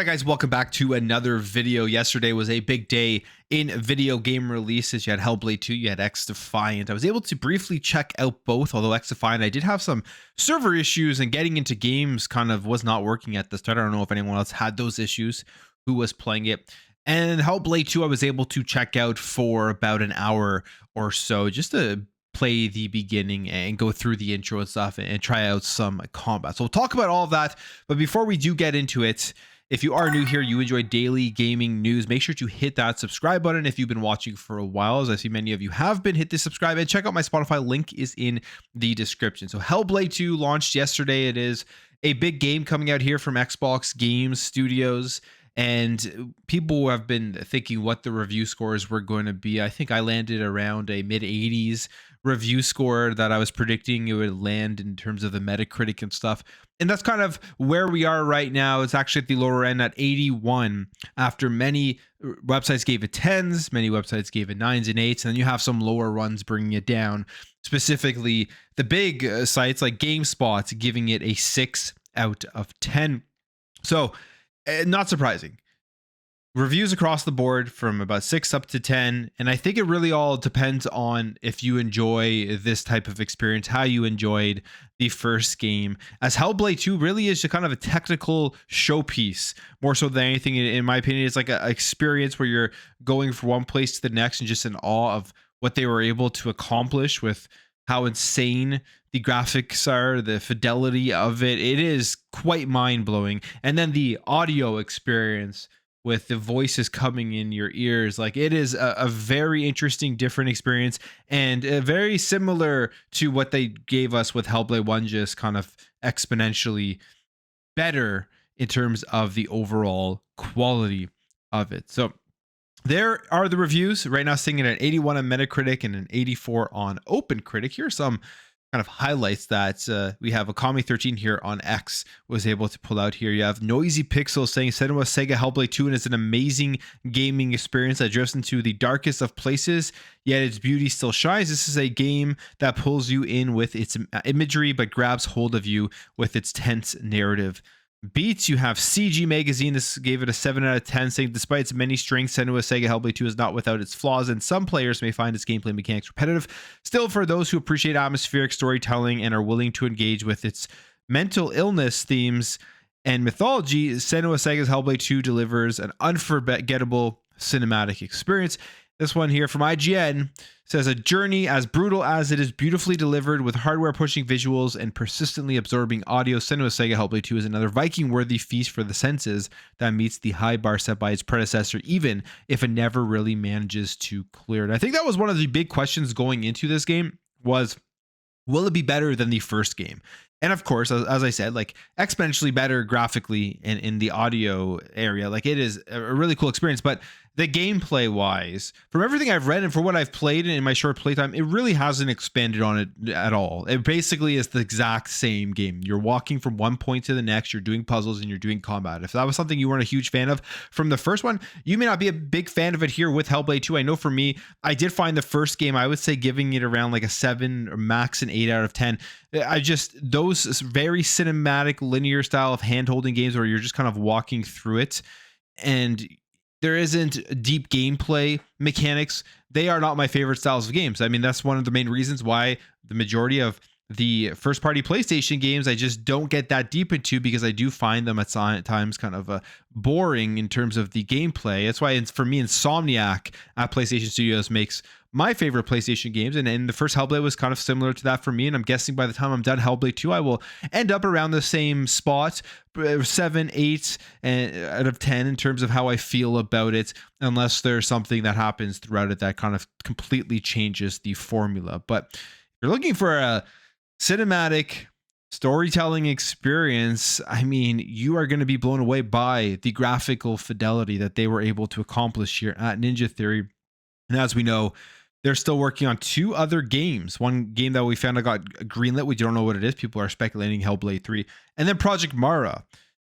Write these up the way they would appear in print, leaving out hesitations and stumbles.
Alright guys, welcome back to another video. Yesterday was a big day in video game releases. You had Hellblade 2, you had X-Defiant. I was able to briefly check out both, although X-Defiant, I did have some server issues and getting into games kind of was not working at the start. I don't know if anyone else had those issues who was playing it. And Hellblade 2, I was able to check out for about an hour or so just to play the beginning and go through the intro and stuff and try out some combat. So we'll talk about all of that. But before we do get into it, if you are new here, you enjoy daily gaming news, make sure to hit that subscribe button. If you've been watching for a while, as I see many of you have been, hit the subscribe and check out my Spotify. Link is in the description. So Hellblade 2 launched yesterday. It is a big game coming out here from Xbox Game Studios. And people have been thinking what the review scores were going to be. I think I landed around a mid 80s review score that I was predicting it would land in terms of the Metacritic and stuff. And that's kind of where we are right now. It's actually at the lower end at 81 after many websites gave it 10s, many websites gave it 9s and 8s. And then you have some lower runs bringing it down, specifically the big sites like GameSpot giving it a 6 out of 10. So not surprising. Reviews across the board from about 6 up to 10. And I think it really all depends on if you enjoy this type of experience, how you enjoyed the first game. As Hellblade 2 really is just kind of a technical showpiece, more so than anything, in my opinion. It's like an experience where you're going from one place to the next and just in awe of what they were able to accomplish with how insane the graphics are, the fidelity of it. It is quite mind-blowing. And then the audio experience with the voices coming in your ears, like it is a very interesting, different experience, and very similar to what they gave us with Hellblade 1, just kind of exponentially better in terms of the overall quality of it. So there are the reviews right now, sitting at 81 on Metacritic and an 84 on OpenCritic. Here are some kind of highlights that we have. Akami13 here on X was able to pull out here. You have Noisy Pixel saying Senua Sega Hellblade 2 and it's an amazing gaming experience that drifts into the darkest of places, yet its beauty still shines. This is a game that pulls you in with its imagery but grabs hold of you with its tense narrative beats. You have CG Magazine. This gave it a 7 out of 10, saying despite its many strengths, Senua Sega Hellblade 2 is not without its flaws, and some players may find its gameplay mechanics repetitive. Still, for those who appreciate atmospheric storytelling and are willing to engage with its mental illness themes and mythology, Senua Sega's Hellblade 2 delivers an unforgettable cinematic experience. This one here from IGN says a journey as brutal as it is beautifully delivered with hardware pushing visuals and persistently absorbing audio. Senua Sega Hellblade 2 is another Viking-worthy feast for the senses that meets the high bar set by its predecessor, even if it never really manages to clear it. I think that was one of the big questions going into this game was, will it be better than the first game? And of course, as I said, like exponentially better graphically and in the audio area. Like it is a really cool experience, but the gameplay wise, from everything I've read and for what I've played in my short playtime, it really hasn't expanded on it at all. It basically is the exact same game. You're walking from one point to the next, you're doing puzzles and you're doing combat. If that was something you weren't a huge fan of from the first one, you may not be a big fan of it here with Hellblade 2. I know for me, I did find the first game, I would say giving it around like a 7 or max an 8 out of 10. I just, those very cinematic linear style of hand-holding games where you're just kind of walking through it and there isn't deep gameplay mechanics. They are not my favorite styles of games. I mean, that's one of the main reasons why the majority of the first party PlayStation games I just don't get that deep into, because I do find them at times kind of boring in terms of the gameplay. That's why for me, Insomniac at PlayStation Studios makes my favorite PlayStation games, and the first Hellblade was kind of similar to that for me, and I'm guessing by the time I'm done Hellblade 2, I will end up around the same spot, 7, 8 out of 10 in terms of how I feel about it, unless there's something that happens throughout it that kind of completely changes the formula. But if you're looking for a cinematic storytelling experience, I mean, you are going to be blown away by the graphical fidelity that they were able to accomplish here at Ninja Theory. And as we know, they're still working on 2 other games. One game that we found out got greenlit. We don't know what it is. People are speculating Hellblade 3. And then Project Mara.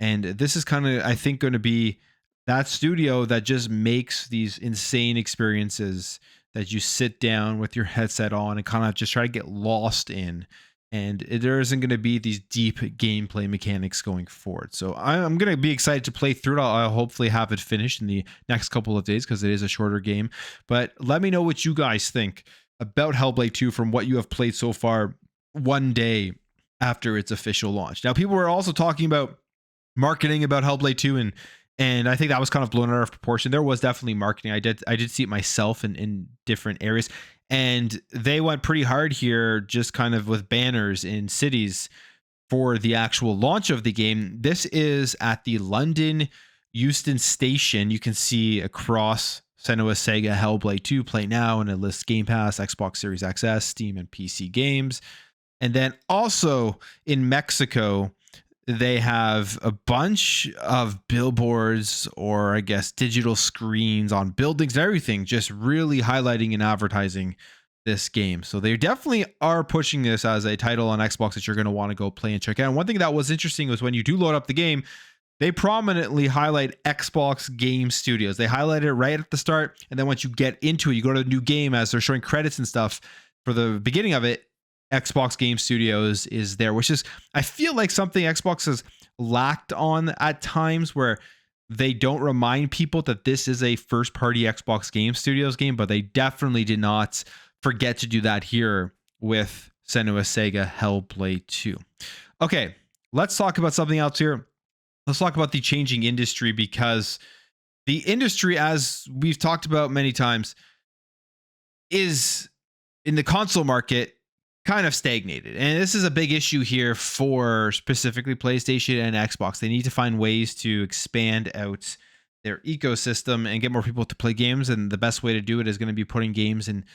And this is kind of, I think, going to be that studio that just makes these insane experiences that you sit down with your headset on and kind of just try to get lost in. and there isn't going to be these deep gameplay mechanics going forward. So I'm going to be excited to play through it. I'll hopefully have it finished in the next couple of days because it is a shorter game. But let me know what you guys think about Hellblade 2 from what you have played so far one day after its official launch. Now, people were also talking about marketing about Hellblade 2, and I think that was kind of blown out of proportion. There was definitely marketing. I did see it myself in different areas, and they went pretty hard here, just kind of with banners in cities for the actual launch of the game. This is at the London Euston Station. You can see across Senua Sega Hellblade 2 play now, and it lists Game Pass, Xbox Series XS, Steam, and PC games. And then also in Mexico, they have a bunch of billboards, or I guess digital screens on buildings and everything, just really highlighting and advertising this game. So they definitely are pushing this as a title on Xbox that you're going to want to go play and check out. And one thing that was interesting was when you do load up the game, they prominently highlight Xbox Game Studios. They highlight it right at the start, and then once you get into it, you go to the new game as they're showing credits and stuff for the beginning of it. Xbox Game Studios is there, which is, I feel like, something Xbox has lacked on at times, where they don't remind people that this is a first-party Xbox Game Studios game, but they definitely did not forget to do that here with Senua Sega Hellblade 2. Okay, let's talk about something else here. Let's talk about the changing industry, because the industry, as we've talked about many times, is in the console market kind of stagnated. And this is a big issue here for specifically PlayStation and Xbox. They need to find ways to expand out their ecosystem and get more people to play games. And the best way to do it is going to be putting games in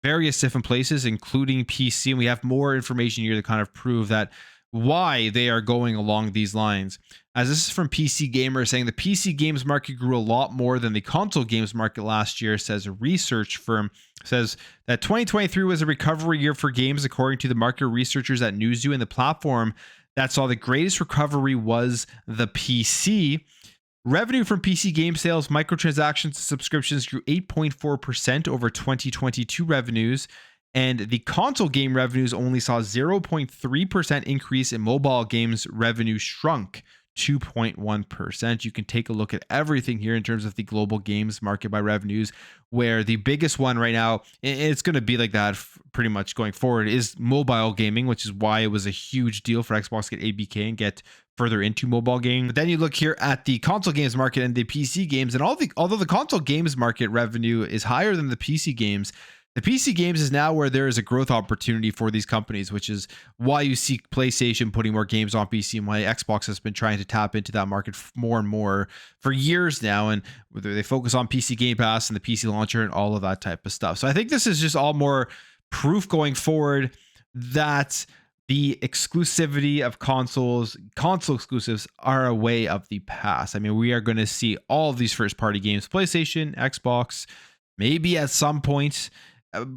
various different places, including PC. And we have more information here to kind of prove that why they are going along these lines. As this is from PC Gamer, saying the PC games market grew a lot more than the console games market last year, says a research firm. Says that 2023 was a recovery year for games, according to the market researchers at Newzoo, and the platform that saw the greatest recovery was the PC. Revenue from PC game sales, microtransactions, and subscriptions grew 8.4% over 2022 revenues. And the console game revenues only saw 0.3% increase, in mobile games revenue shrunk 2.1%. You can take a look at everything here in terms of the global games market by revenues, where the biggest one right now, it's going to be like that pretty much going forward, is mobile gaming, which is why it was a huge deal for Xbox to get ABK and get further into mobile gaming. But then you look here at the console games market and the PC games, and although the console games market revenue is higher than the PC games, the PC games is now where there is a growth opportunity for these companies, which is why you see PlayStation putting more games on PC, and why Xbox has been trying to tap into that market more and more for years now. And whether they focus on PC Game Pass and the PC launcher and all of that type of stuff. So I think this is just all more proof going forward that the exclusivity of console exclusives are a way of the past. I mean, we are going to see all of these first-party games, PlayStation, Xbox, maybe at some point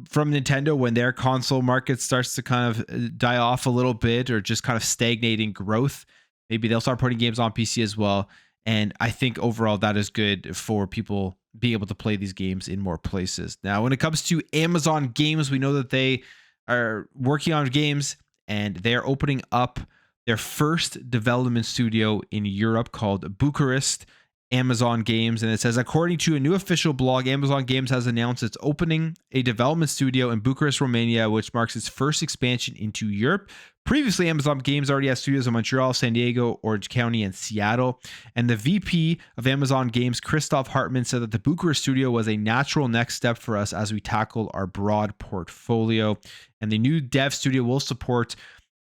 from Nintendo, when their console market starts to kind of die off a little bit, or just kind of stagnating growth, maybe they'll start putting games on PC as well. And I think overall that is good for people being able to play these games in more places. Now, when it comes to Amazon Games, we know that they are working on games, and they're opening up their first development studio in Europe called Bucharest Amazon Games. And it says, according to a new official blog, Amazon Games has announced it's opening a development studio in Bucharest, Romania, which marks its first expansion into Europe. Previously, Amazon Games already has studios in Montreal, San Diego, Orange County, and Seattle. And the VP of Amazon Games, Christoph Hartmann, said that the Bucharest studio was a natural next step for us as we tackle our broad portfolio. And the new dev studio will support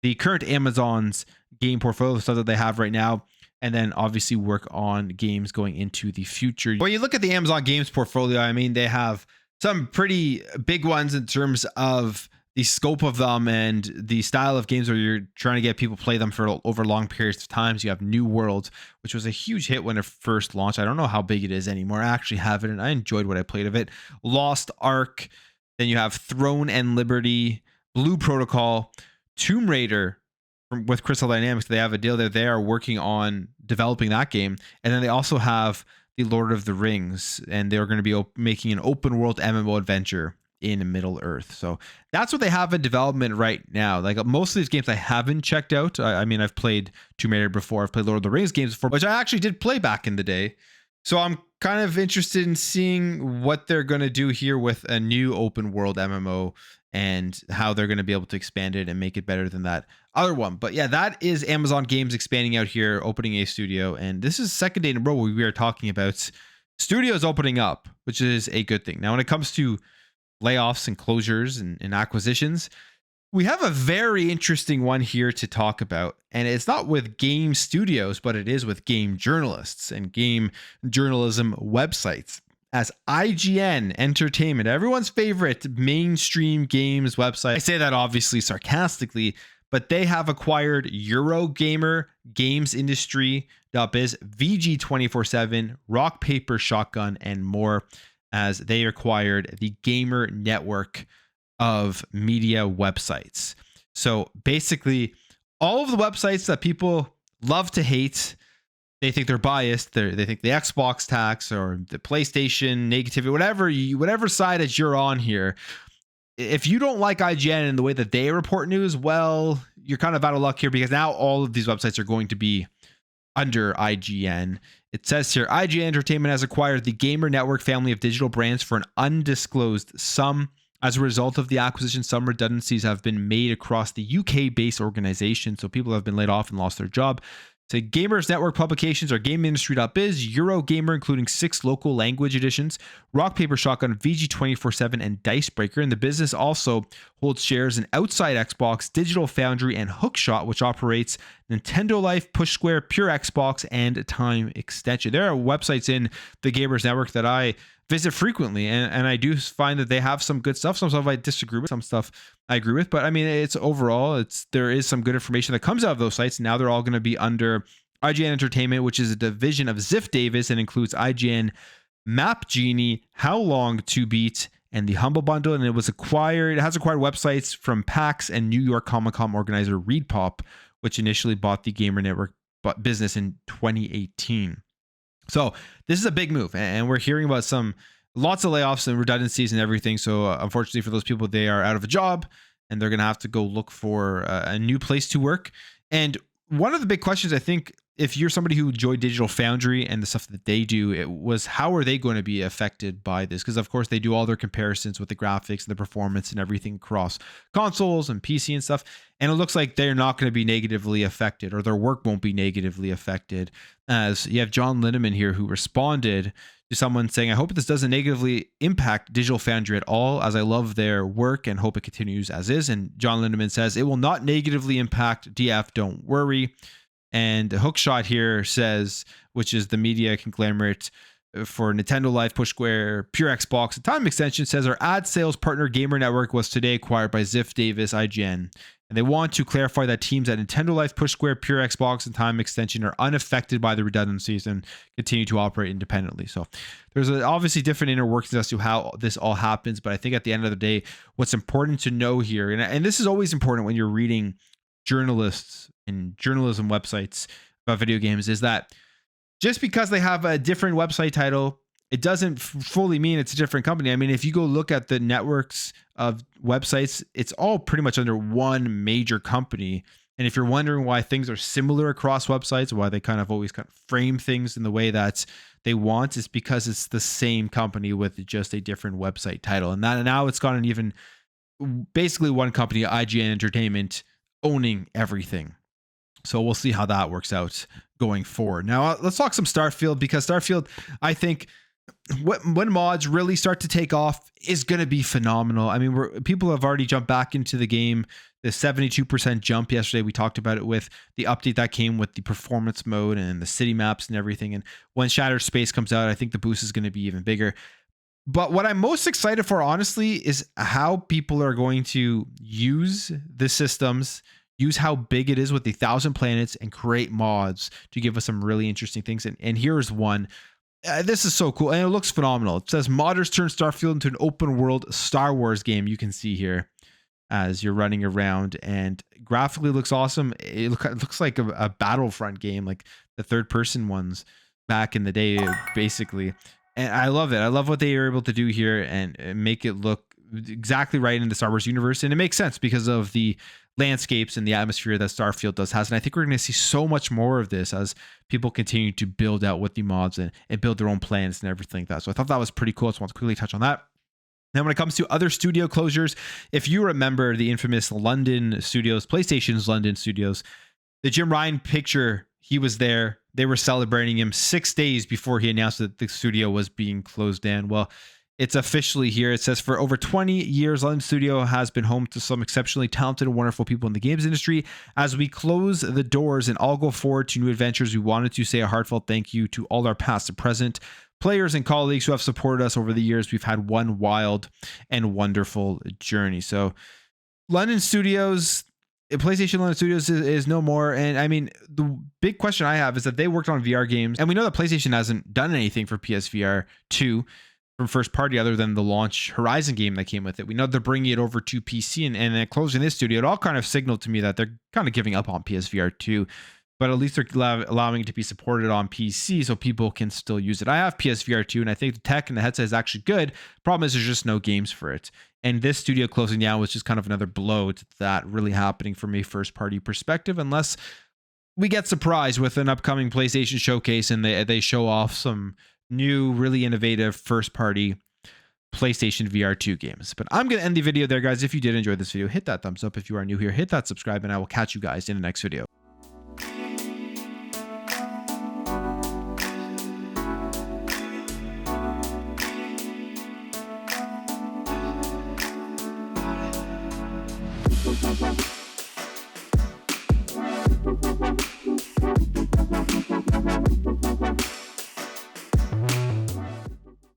the current Amazon's game portfolio, stuff that they have right now, and then obviously work on games going into the future. When you look at the Amazon Games portfolio, I mean, they have some pretty big ones in terms of the scope of them and the style of games where you're trying to get people to play them for over long periods of time. You have New World, which was a huge hit when it first launched. I don't know how big it is anymore. I actually have it, and I enjoyed what I played of it. Lost Ark. Then you have Throne and Liberty, Blue Protocol, Tomb Raider, with Crystal Dynamics. They have a deal that they are working on developing that game. And then they also have the Lord of the Rings, and they're going to be making an open world MMO adventure in Middle Earth. So that's what they have in development right now. Like most of these games I haven't checked out. I mean, I've played Tomb Raider before. I've played Lord of the Rings games before, which I actually did play back in the day. So I'm kind of interested in seeing what they're going to do here with a new open world MMO and how they're going to be able to expand it and make it better than that other one. But yeah, that is Amazon Games expanding out here, opening a studio. And this is second day in a row where we are talking about studios opening up, which is a good thing. Now, when it comes to layoffs and closures and acquisitions, we have a very interesting one here to talk about. And it's not with game studios, but it is with game journalists and game journalism websites. As IGN Entertainment, everyone's favorite mainstream games website, I say that obviously sarcastically, but they have acquired Eurogamer, Games Industry, Biz, VG247, Rock Paper Shotgun, and more, as they acquired the Gamer Network of media websites. So basically, all of the websites that people love to hate, they think they're biased. They think the Xbox tax or the PlayStation negativity, whatever side that you're on here. If you don't like IGN and the way that they report news, well, you're kind of out of luck here, because now all of these websites are going to be under IGN. It says here, IGN Entertainment has acquired the Gamer Network family of digital brands for an undisclosed sum. As a result of the acquisition, some redundancies have been made across the UK-based organization, so people have been laid off and lost their job. So Gamers Network publications are GameIndustry.biz, Eurogamer, including 6 local language editions, Rock Paper Shotgun, VG247, and Dicebreaker. And the business also holds shares in Outside Xbox, Digital Foundry, and Hookshot, which operates Nintendo Life, Push Square, Pure Xbox, and Time Extension. There are websites in the Gamers Network that I visit frequently, and I do find that they have some good stuff. Some stuff I disagree with, some stuff I agree with, but I mean, there is some good information that comes out of those sites. Now they're all going to be under IGN Entertainment, which is a division of Ziff Davis and includes IGN, Map Genie, How Long to Beat, and the Humble Bundle. And it has acquired websites from PAX and New York Comic-Con organizer ReedPop, which initially bought the Gamer Network business in 2018. So this is a big move, and we're hearing about lots of layoffs and redundancies and everything. So unfortunately for those people, they are out of a job and they're going to have to go look for a new place to work. And one of the big questions, I think, if you're somebody who enjoyed Digital Foundry and the stuff that they do, it was, how are they going to be affected by this? Because of course they do all their comparisons with the graphics and the performance and everything across consoles and PC and stuff. And it looks like they're not going to be negatively affected, or their work won't be negatively affected. As you have John Linneman here, who responded to someone saying, I hope this doesn't negatively impact Digital Foundry at all, as I love their work and hope it continues as is. And John Linneman says, it will not negatively impact DF, don't worry. And Hookshot here says, which is the media conglomerate for Nintendo Life, Push Square, Pure Xbox, and Time Extension, says our ad sales partner Gamer Network was today acquired by Ziff Davis IGN. And they want to clarify that teams at Nintendo Life, Push Square, Pure Xbox, and Time Extension are unaffected by the redundancies and continue to operate independently. So there's obviously different inner workings as to how this all happens. But I think at the end of the day, what's important to know here, and this is always important when you're reading journalists and journalism websites about video games, is that just because they have a different website title, it doesn't fully mean it's a different company. I mean, if you go look at the networks of websites, it's all pretty much under one major company. And if you're wondering why things are similar across websites, why they kind of always kind of frame things in the way that they want, is because it's the same company with just a different website title. And that now it's gotten even basically one company, IGN Entertainment, owning everything. So we'll see how that works out going forward. Now let's talk some Starfield, because Starfield, I think, when mods really start to take off, is going to be phenomenal. I mean, people have already jumped back into the game. The 72% jump yesterday, we talked about it with the update that came with the performance mode and the city maps and everything. And when Shattered Space comes out, I think the boost is going to be even bigger. But what I'm most excited for, honestly, is how people are going to use the systems, use how big it is with the 1,000 planets, and create mods to give us some really interesting things. And here's one. This is so cool, and it looks phenomenal. It says modders turn Starfield into an open world Star Wars game. You can see here as you're running around, and graphically looks awesome. It looks like a Battlefront game, like the third person ones back in the day, basically. And I love it. I love what they were able to do here and make it look exactly right in the Star Wars universe. And it makes sense because of the landscapes and the atmosphere that Starfield does has. And I think we're going to see so much more of this as people continue to build out with the mods and build their own plans and everything like that. So I thought that was pretty cool. So I want to quickly touch on that. Now, when it comes to other studio closures, if you remember the infamous London studios, PlayStation's London studios, the Jim Ryan picture, he was there. They were celebrating him 6 days before he announced that the studio was being closed down. Well, it's officially here. It says, for over 20 years, London Studio has been home to some exceptionally talented and wonderful people in the games industry. As we close the doors and all go forward to new adventures, we wanted to say a heartfelt thank you to all our past and present players and colleagues who have supported us over the years. We've had one wild and wonderful journey. So London Studios, PlayStation London Studios is no more. And I mean, the big question I have is that they worked on VR games, and we know that PlayStation hasn't done anything for PSVR 2 from first party other than the launch Horizon game that came with it. We know they're bringing it over to PC, and then closing this studio. It all kind of signaled to me that they're kind of giving up on PSVR 2, but at least they're allowing it to be supported on PC so people can still use it. I have PSVR 2, and I think the tech and the headset is actually good. Problem is there's just no games for it. And this studio closing down was just kind of another blow to that really happening from a first party perspective, unless we get surprised with an upcoming PlayStation showcase and they show off some new, really innovative first-party PlayStation VR 2 games. But I'm going to end the video there, guys. If you did enjoy this video, hit that thumbs up. If you are new here, hit that subscribe, and I will catch you guys in the next video.